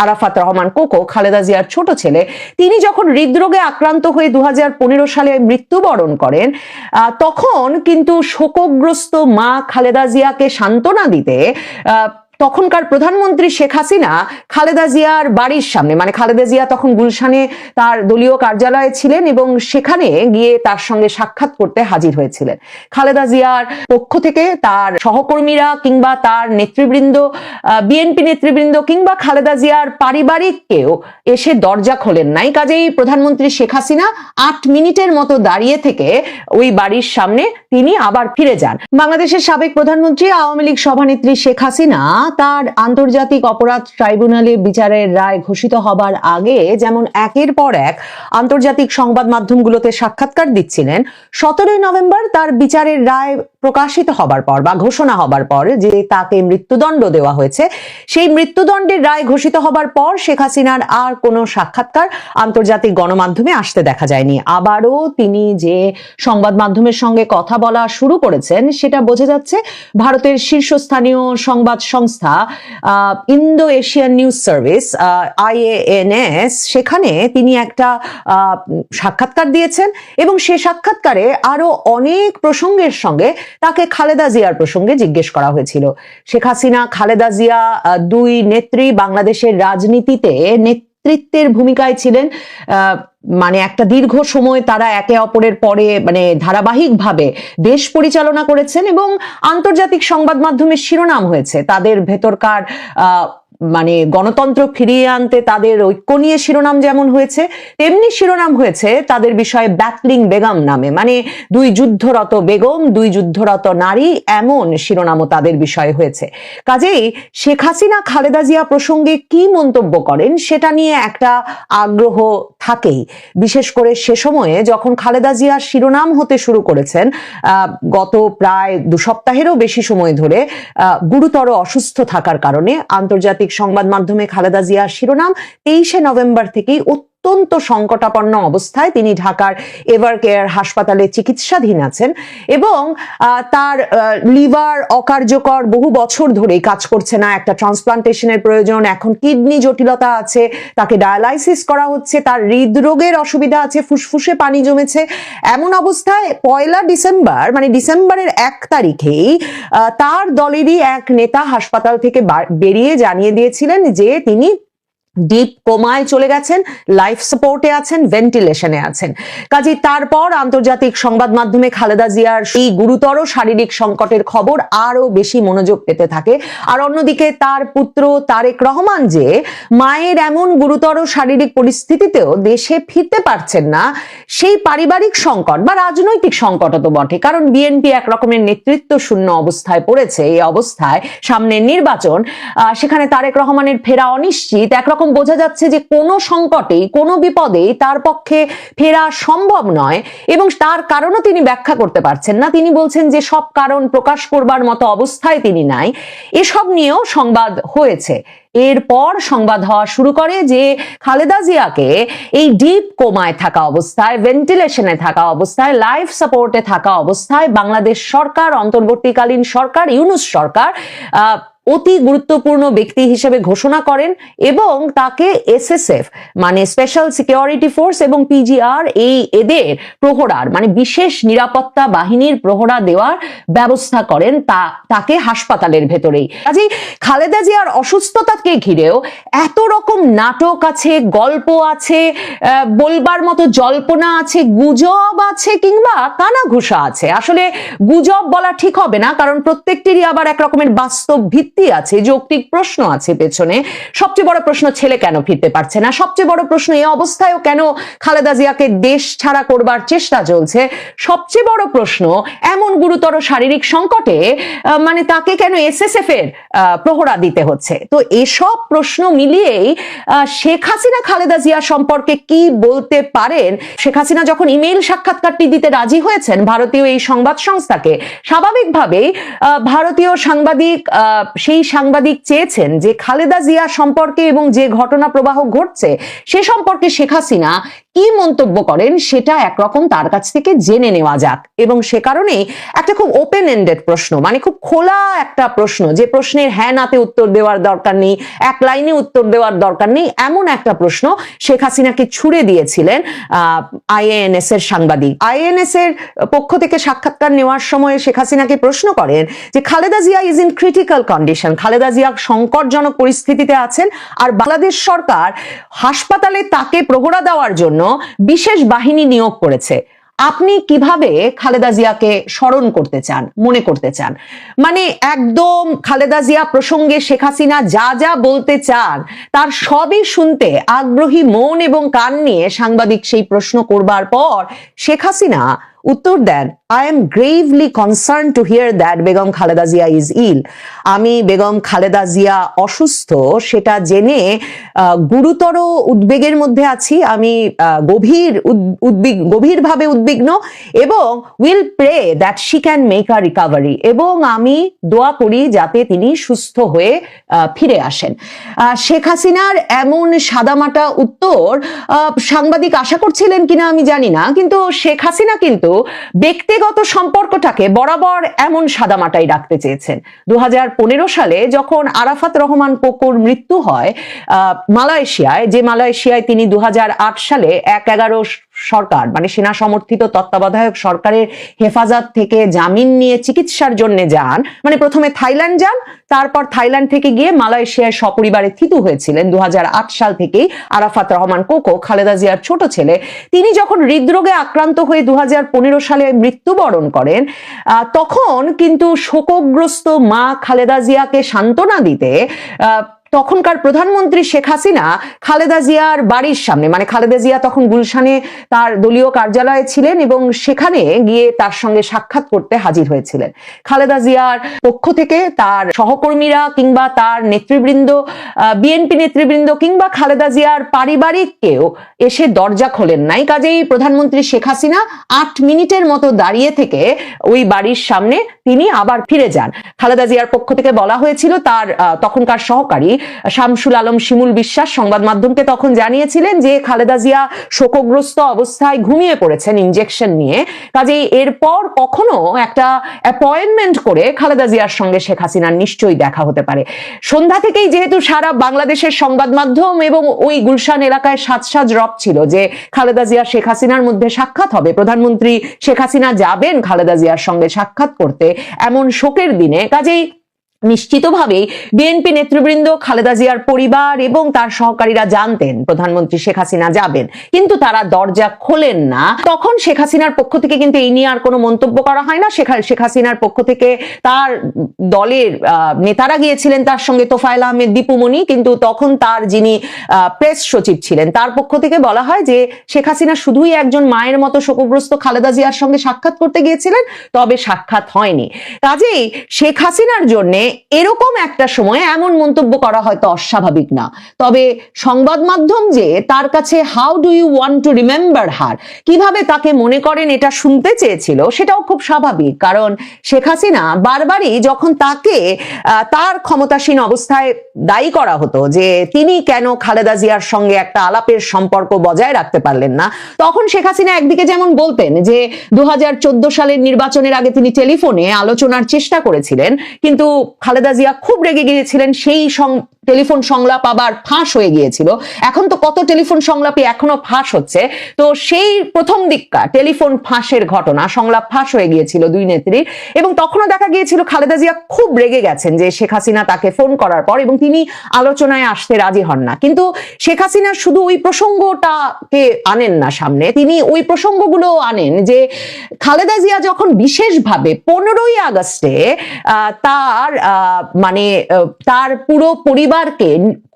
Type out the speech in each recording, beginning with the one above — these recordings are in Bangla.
আরাফাত রহমান কোকো, খালেদা জিয়ার ছোট ছেলে, তিনি যখন হৃদরোগে আক্রান্ত হয়ে 2015 সালে মৃত্যুবরণ করেন, তখন কিন্তু শোকগ্রস্ত মা খালেদা জিয়াকে সান্ত্বনা দিতে তখনকার প্রধানমন্ত্রী শেখ হাসিনা খালেদা জিয়ার বাড়ির সামনে, মানে খালেদা জিয়া তখন গুলশানে তার দলীয় কার্যালয়ে ছিলেন এবং সেখানে গিয়ে তার সঙ্গে সাক্ষাৎ করতে হাজির হয়েছিলেন। খালেদা জিয়ার পক্ষ থেকে তার সহকর্মীরা কিংবা তার নেতৃবৃন্দ, বিএনপি নেতৃবৃন্দ কিংবা খালেদা জিয়ার পারিবারিক কেউ এসে দরজা খোলেন নাই। কাজেই প্রধানমন্ত্রী শেখ হাসিনা 8 মিনিটের মতো দাঁড়িয়ে থেকে ওই বাড়ির সামনে তিনি আবার ফিরে যান। বাংলাদেশের সাবেক প্রধানমন্ত্রী, আওয়ামী লীগ সভানেত্রী শেখ হাসিনা তার আন্তর্জাতিক অপরাধ ট্রাইব্যুনালে বিচারের রায় ঘোষিত হবার আগে যেমন একের পর এক আন্তর্জাতিক সংবাদ মাধ্যমগুলোতে সাক্ষাৎকার দিচ্ছিলেন, 17 নভেম্বর তার বিচারের রায় প্রকাশিত হবার পর বা ঘোষণা হবার পর যে তাকে মৃত্যুদণ্ড দেওয়া হয়েছে, সেই মৃত্যুদণ্ডের রায় ঘোষিত হবার পর শেখ হাসিনার আর কোনো সাক্ষাৎকার আন্তর্জাতিক গণমাধ্যমে আসতে দেখা যায়নি। আবারও তিনি যে সংবাদ মাধ্যমের সঙ্গে কথা বলা শুরু করেছেন সেটা বোঝা যাচ্ছে ভারতের শীর্ষস্থানীয় সংবাদ সংস্থা Indo Asian news service IANS, সেখানে তিনি একটা সাক্ষাৎকার দিয়েছেন এবং সে সাক্ষাৎকারে আরো অনেক প্রসঙ্গের সঙ্গে তাকে খালেদা জিয়ার প্রসঙ্গে জিজ্ঞেস করা হয়েছিল। শেখ হাসিনা, খালেদা জিয়া দুই নেত্রী বাংলাদেশের রাজনীতিতে নেতৃত্বের ভূমিকায় ছিলেন। মানে একটা দীর্ঘ সময় তারা একে অপরের পরে মানে ধারাবাহিকভাবে দেশ পরিচালনা করেছেন এবং আন্তর্জাতিক সংবাদ মাধ্যমের শিরোনাম হয়েছে তাদের ভেতরকার মানে গণতন্ত্র ফিরিয়ে আনতে তাদের ঐক্য নিয়ে শিরোনাম যেমন হয়েছে, তেমনি শিরোনাম হয়েছে তাদের বিষয়ে ব্যাটলিং বেগম নামে, মানে দুই যুদ্ধরত বেগম, দুই যুদ্ধরত নারী, এমন শিরোনামও তাদের বিষয়ে হয়েছে। কাজেই শেখ হাসিনা খালেদা জিয়া প্রসঙ্গে কি মন্তব্য করেন সেটা নিয়ে একটা আগ্রহ থাকেই, বিশেষ করে সে সময়ে যখন খালেদা জিয়া শিরোনাম হতে শুরু করেছেন গত প্রায় 2 সপ্তাহেরও বেশি সময় ধরে গুরুতর অসুস্থ থাকার কারণে। আন্তর্জাতিক সংবাদ মাধ্যমে খালেদা জিয়ার শিরোনাম 23 নভেম্বর থেকেই অত্যন্ত সংকটাপন্ন অবস্থায় তিনি ঢাকার এভার কেয়ার হাসপাতালে চিকিৎসাধীন আছেন এবং তার লিভার অকার্যকর, বহু বছর ধরেই কাজ করছে না, একটা ট্রান্সপ্লান্টেশনের প্রয়োজন, এখন কিডনি জটিলতা আছে, তাকে ডায়ালাইসিস করা হচ্ছে, তার হৃদরোগের অসুবিধা আছে, ফুসফুসে পানি জমেছে। এমন অবস্থায় 1 ডিসেম্বর মানে ডিসেম্বরের 1 তারিখেই তার দলেরই এক নেতা হাসপাতাল থেকে বেরিয়ে জানিয়ে দিয়েছিলেন যে তিনি ডিপ কোমায় চলে গেছেন, লাইফ সাপোর্টে আছেন, ভেন্টিলেশনে আছেন। কাজেই তারপর আন্তর্জাতিক সংবাদ মাধ্যমে খালেদা জিয়ার সেই গুরুতর শারীরিক সংকটের খবর আরো বেশি মনোযোগ পেতে থাকে। আর অন্যদিকে তার পুত্র তারেক রহমান যে মায়ের এমন গুরুতর শারীরিক পরিস্থিতিতেও দেশে ফিরতে পারছেন না, সেই পারিবারিক সংকট বা রাজনৈতিক সংকটও তো বটে, কারণ বিএনপি এক রকমের নেতৃত্ব শূন্য অবস্থায় পড়েছে। এই অবস্থায় সামনের নির্বাচন, সেখানে তারেক রহমানের ফেরা অনিশ্চিত। একরকম বোঝা যাচ্ছে যে কোনো সংকটে, কোনো বিপদে তার পক্ষে ফেরা সম্ভব নয় এবং তার কারণও তিনি ব্যাখ্যা করতে পারছেন না। তিনি বলছেন যে সব কারণ প্রকাশ করবার মতো অবস্থায় তিনি নাই। এসব নিয়েও সংবাদ হয়েছে। এরপর সংবাদ হওয়া শুরু করে যে খালেদা জিয়াকে এই ডিপ কোমায় থাকা অবস্থায়, ভেন্টিলেশনে থাকা অবস্থায়, লাইফ সাপোর্টে থাকা অবস্থায় বাংলাদেশ সরকার, অন্তর্বর্তীকালীন সরকার, ইউনূস সরকার অতি গুরুত্বপূর্ণ ব্যক্তি হিসেবে ঘোষণা করেন এবং তাকে SSF মানে স্পেশাল সিকিউরিটি ফোর্স এবং PGR এদের প্রহরার মানে বিশেষ নিরাপত্তা বাহিনীর প্রহরা দেওয়ার ব্যবস্থা করেন তাকে হাসপাতালের ভেতরেই। কাজেই খালেদা জিয়ার অসুস্থতাকে ঘিরেও এত রকম নাটক আছে, গল্প আছে, বলবার মতো জল্পনা আছে, গুজব আছে কিংবা কানাঘুষা আছে। আসলে গুজব বলা ঠিক হবে না, কারণ প্রত্যেকটিরই আবার এক রকমের বাস্তব ভিত্তি আছে, যৌক্তিক প্রশ্ন আছে পেছনে। সবচেয়ে বড় প্রশ্ন, ছেলে কেন ফিরতে পারছে না? সবচেয়ে বড় প্রশ্ন, এই অবস্থায়ও কেন খালেদা জিয়াকে দেশ ছাড়া করবার চেষ্টা চলছে? সবচেয়ে বড় প্রশ্ন, এমন গুরুতর শারীরিক সংকটে মানে তাকে কেন SSF এর প্রহরা দিতে হচ্ছে? তো এসব প্রশ্ন মিলিয়েই শেখ হাসিনা খালেদা জিয়া সম্পর্কে কি বলতে পারেন? শেখ হাসিনা যখন ইমেইল সাক্ষাৎকারটি দিতে রাজি হয়েছেন ভারতীয় এই সংবাদ সংস্থাকে, স্বাভাবিকভাবেই ভারতীয় সাংবাদিক সেই সাংবাদিক চেয়েছেন যে খালেদা জিয়া সম্পর্কে এবং যে ঘটনা প্রবাহ ঘটছে সে সম্পর্কে শেখ হাসিনা কি মন্তব্য করেন সেটা একরকম তার কাছ থেকে জেনে নেওয়া যাক। এবং সে কারণেই একটা খুব ওপেন এন্ডেড প্রশ্ন, মানে খুব খোলা একটা প্রশ্ন, যে প্রশ্নের হ্যাঁ নাতে উত্তর দেওয়ার দরকার নেই, এক লাইনে উত্তর দেওয়ার দরকার নেই, এমন একটা প্রশ্ন শেখ হাসিনাকে ছুড়ে দিয়েছিলেন আইএএনএস এর সাংবাদিক। আইএএনএস এর পক্ষ থেকে সাক্ষাৎকার নেওয়ার সময় শেখ হাসিনাকে প্রশ্ন করেন যে Khaleda Zia is in critical condition, Khaleda Zia সংকটজনক পরিস্থিতিতে আছেন, আর বাংলাদেশ সরকার হাসপাতালে তাকে প্রহরা দেওয়ার জন্য বিশেষ বাহিনী নিয়োগ করেছে। আপনি কিভাবে খালেদা জিয়াকে স্মরণ করতে চান, মনে করতে চান? মানে একদম খালেদা জিয়া প্রসঙ্গে শেখ হাসিনা যা যা বলতে চান তার সবই শুনতে আগ্রহী মন এবং কান নিয়ে সাংবাদিক সেই প্রশ্ন করবার পর শেখ হাসিনা উত্তর দেন, I am gravely concern to hear that Begum Khaleda Zia is ill. আমি বেগম খালেদা জিয়া অসুস্থ সেটা জেনে গুরুতর উদ্বেগের মধ্যে আছি। আমি গভীরভাবে উদ্বিগ্ন এবং will pray that she can make a recovery, এবং আমি দোয়া করি যাতে তিনি সুস্থ হয়ে ফিরে আসেন। শেখ হাসিনার এমন সাদামাটা উত্তর সাংবাদিক আশা করছিলেন কিনা আমি জানি না, কিন্তু শেখ হাসিনা কিন্তু ব্যক্তিগত সম্পর্কটাকে বরাবর এমন সাদামাটাই রাখতে চেয়েছেন। 2015 সালে যখন আরাফাত রহমান কোকোর মৃত্যু হয় মালয়েশিয়ায়, যে মালয়েশিয়ায় তিনি 2008 সালে 1/11 সরকার মানে সেনা সমর্থিত তত্ত্বাবধায়ক সরকারের হেফাজত থেকে জামিন নিয়ে চিকিৎসার জন্য যান, মানে প্রথমে থাইল্যান্ড যান, তারপর থাইল্যান্ড থেকে গিয়ে মালয়েশিয়ায় সপরিবারে থিতু হয়েছিলেন। 2008 সাল থেকেই আরাফাত রহমান কোকো, খালেদা জিয়ার ছোট ছেলে, তিনি যখন হৃদরোগে আক্রান্ত হয়ে 2015 সালে মৃত্যুবরণ করেন, তখন কিন্তু শোকগ্রস্ত মা খালেদা জিয়াকে সান্ত্বনা দিতে তখনকার প্রধানমন্ত্রী শেখ হাসিনা খালেদা জিয়ার বাড়ির সামনে, মানে খালেদা জিয়া তখন গুলশানে তার দলীয় কার্যালয়ে ছিলেন এবং সেখানে গিয়ে তার সঙ্গে সাক্ষাৎ করতে হাজির হয়েছিলেন। খালেদা জিয়ার পক্ষ থেকে তার সহকর্মীরা কিংবা তার নেতৃবৃন্দ, বিএনপি নেতৃবৃন্দ কিংবা খালেদা জিয়ার পারিবারিক কেউ এসে দরজা খোলেন নাই। কাজেই প্রধানমন্ত্রী শেখ হাসিনা 8 মিনিটের মতো দাঁড়িয়ে থেকে ওই বাড়ির সামনে তিনি আবার ফিরে যান। খালেদা জিয়ার পক্ষ থেকে বলা হয়েছিল, তার তখনকার সহকারী শামসুল আলম শিমুল বিশ্বাস সংবাদ মাধ্যমকে তখন জানিয়েছিলেন যে খালেদা জিয়া শোকগ্রস্ত অবস্থায় ঘুমিয়ে পড়েছেন ইনজেকশন নিয়ে, কাজেই এরপর কখনো একটা অ্যাপয়েন্টমেন্ট করে খালেদা জিয়ার সঙ্গে শেখ হাসিনার নিশ্চয়ই দেখা হতে পারে। সন্ধ্যা থেকেই যেহেতু সারা বাংলাদেশের সংবাদ মাধ্যম এবং ওই গুলশান এলাকায় সাজ রব ছিল যে খালেদা জিয়া শেখ হাসিনার মধ্যে সাক্ষাৎ হবে, প্রধানমন্ত্রী শেখ হাসিনা যাবেন খালেদা জিয়ার সঙ্গে সাক্ষাৎ করতে এমন শোকের দিনে, কাজেই নিশ্চিতভাবেই বিএনপি নেতৃবৃন্দ, খালেদা জিয়ার পরিবার এবং তার সহকারীরা জানতেন প্রধানমন্ত্রী শেখ হাসিনা যাবেন, কিন্তু তারা দরজা খোলেন না। তখন শেখ হাসিনার পক্ষ থেকে কিন্তু এই নিয়ে আর কোনো মন্তব্য করা হয় না। শেখ হাসিনার পক্ষ থেকে তার দলের নেতারা গিয়েছিলেন তার সঙ্গে, তোফায়েল আহমেদ দীপুমণি, কিন্তু তখন তার যিনি প্রেস সচিব ছিলেন তার পক্ষ থেকে বলা হয় যে শেখ হাসিনা শুধুই একজন মায়ের মতো শোকগ্রস্ত খালেদা জিয়ার সঙ্গে সাক্ষাৎ করতে গিয়েছিলেন, তবে সাক্ষাৎ হয়নি। কাজেই শেখ হাসিনার জন্য এরকম একটা সময়ে এমন মন্তব্য করা হয়তো অস্বাভাবিক না, তবে সংবাদ মাধ্যম যে তার কাছে how do you want to remember her, কিভাবে তাকে মনে করেন এটা শুনতে চেয়েছিল, সেটাও খুব স্বাভাবিক। কারণ শেখ হাসিনা বারবারই যখন তাকে তার ক্ষমতাসীন অবস্থায় দায়ী করা হতো যে তিনি কেন খালেদা জিয়ার সঙ্গে একটা আলাপের সম্পর্ক বজায় রাখতে পারলেন না, তখন শেখ হাসিনা একদিকে যেমন বলতেন যে 2014 সালের নির্বাচনের আগে তিনি টেলিফোনে আলোচনার চেষ্টা করেছিলেন, কিন্তু খালেদা জিয়া খুব রেগে গিয়েছিলেন, সেই টেলিফোন সংলাপ আবার ফাঁস হয়ে গিয়েছিল। এখন তো কত টেলিফোন সংলাপই এখনো ফাঁস হচ্ছে, তো সেই প্রথম দিককার টেলিফোন ফাঁসের ঘটনা, সংলাপ ফাঁস হয়ে গিয়েছিল দুই নেত্রীর, এবং তখনও দেখা গিয়েছিল খালেদা জিয়া খুব রেগে গেছেন যে শেখ হাসিনা তাকে ফোন করার পর, এবং তিনি আলোচনায় আসতে রাজি হন না। কিন্তু শেখ হাসিনা শুধু ওই প্রসঙ্গটাকে আনেন না সামনে, তিনি ওই প্রসঙ্গগুলো আনেন যে খালেদা জিয়া যখন বিশেষভাবে 15ই আগস্টে তার পুরো পরিবারকে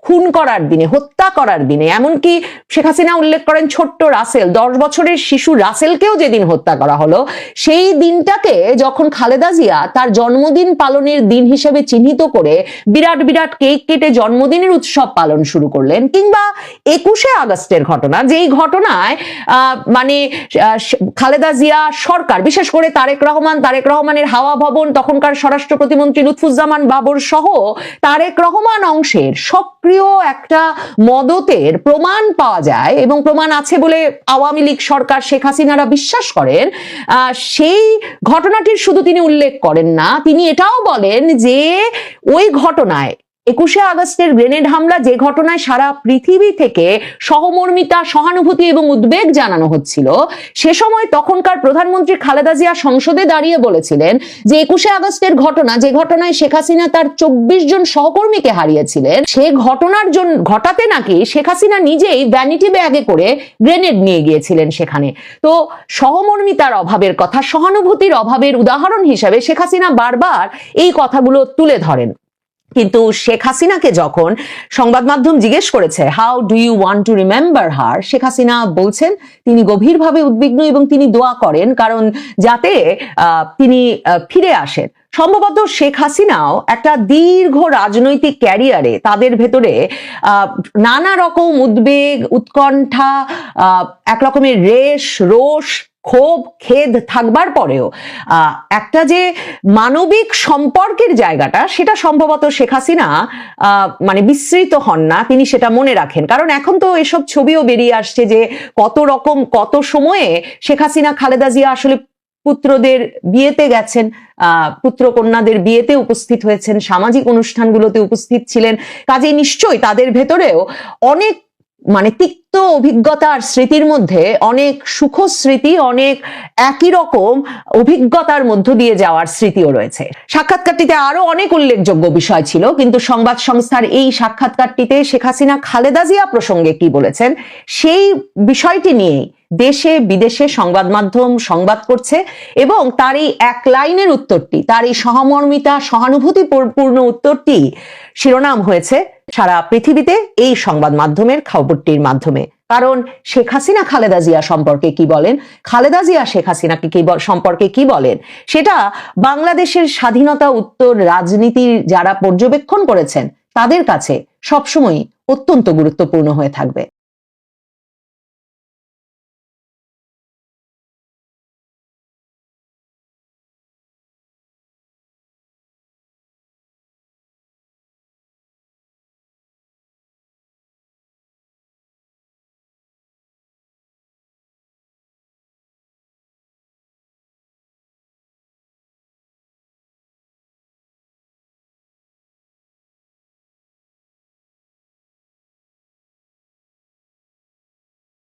খুন করার দিনে, হত্যা করার দিনে, এমনকি শেখ হাসিনা উল্লেখ করেন ছোট্ট রাসেল, 10 বছরের শিশু রাসেলকেও যেদিন হত্যা করা হলো, সেই দিনটাকে যখন খালেদা জিয়া তার জন্মদিন পালনের দিন হিসেবে চিহ্নিত করে বিরাট বিরাট কেক কেটে জন্মদিনের উৎসব পালন শুরু করলেন, কিংবা 21শে আগস্টের ঘটনা, যেই ঘটনায় খালেদা জিয়া সরকার, বিশেষ করে তারেক রহমানের হাওয়া ভবন, তখনকার স্বরাষ্ট্র প্রতিমন্ত্রী লুৎফুজ্জামান বাবর সহ তারেক রহমান অংশের সক্রিয় একটা মদতের প্রমাণ পাওয়া যায়, এবং প্রমাণ আছে বলে আওয়ামী লীগ সরকার, শেখ হাসিনারা বিশ্বাস করেন। সেই ঘটনাটির শুধু তিনি উল্লেখ করেন না, তিনি এটাও বলেন যে ওই ঘটনায় 21শে আগস্টের গ্রেনেড হামলা, যে ঘটনায় সারা পৃথিবী থেকে সহমর্মিতা, সহানুভূতি এবং উদ্বেগ জানানো হচ্ছিল, সে সময় তখনকার প্রধানমন্ত্রী খালেদা জিয়া সংসদে দাঁড়িয়ে বলেছিলেন যে 21শে আগস্টের ঘটনা, যে ঘটনায় শেখ হাসিনা তার 24 জন সহকর্মীকে হারিয়েছিলেন, সে ঘটনার জন্য ঘটাতে নাকি শেখ হাসিনা নিজেই ভ্যানিটি ব্যাগে করে গ্রেনেড নিয়ে গিয়েছিলেন সেখানে। তো সহমর্মিতার অভাবের কথা, সহানুভূতির অভাবের উদাহরণ হিসেবে শেখ হাসিনা বারবার এই কথাগুলো তুলে ধরেন। কিন্তু শেখ হাসিনাকে যখন সংবাদ মাধ্যম জিজ্ঞেস করেছে how do you want to remember her, Sheikh Hasina বলছেন তিনি গভীরভাবে উদ্বিগ্ন এবং তিনি দোয়া করেন কারণ যাতে তিনি ফিরে আসেন। সম্ভবত শেখ হাসিনাও একটা দীর্ঘ রাজনৈতিক ক্যারিয়ারে তাদের ভেতরে নানা রকম উদ্বেগ, উৎকণ্ঠা, একরকমের রোষ, ক্ষোভ, খেদ থাকবার পরেও একটা যে মানবিক সম্পর্কের জায়গাটা, সেটা সম্ভবত শেখ হাসিনা বিস্মৃত হন না, তিনি সেটা মনে রাখেন। কারণ এখন তো এসব ছবিও বেরিয়ে আসছে যে কত সময়ে শেখ হাসিনা, খালেদা জিয়া আসলে পুত্রদের বিয়েতে গেছেন, পুত্র কন্যাদের বিয়েতে উপস্থিত হয়েছেন, সামাজিক অনুষ্ঠানগুলোতে উপস্থিত ছিলেন। কাজেই নিশ্চয়ই তাদের ভেতরেও অনেক তিক্ত অভিজ্ঞতার স্মৃতির মধ্যে অনেক সুখ স্মৃতি, অনেক একই রকম অভিজ্ঞতার মধ্য দিয়ে যাওয়ার স্মৃতিও রয়েছে। সাক্ষাৎকারটিতে আরো অনেক উল্লেখযোগ্য বিষয় ছিল, কিন্তু সংবাদ সংস্থার এই সাক্ষাৎকারটিতে শেখ হাসিনা খালেদা জিয়া প্রসঙ্গে কি বলেছেন সেই বিষয়টি নিয়েই দেশে বিদেশে সংবাদ মাধ্যম সংবাদ করছে, এবং তার এই এক লাইনের উত্তরটি, তার এই সহমর্মিতা, সহানুভূতিপূর্ণ উত্তরটি শিরোনাম হয়েছে সারা পৃথিবীতে এই সংবাদ মাধ্যমের খবরটির মাধ্যমে। কারণ শেখ হাসিনা খালেদা জিয়া সম্পর্কে কি বলেন, খালেদা জিয়া শেখ হাসিনাকে সম্পর্কে কি বলেন, সেটা বাংলাদেশের স্বাধীনতা উত্তর রাজনীতির যারা পর্যবেক্ষণ করেছেন তাদের কাছে সবসময় অত্যন্ত গুরুত্বপূর্ণ হয়ে থাকবে।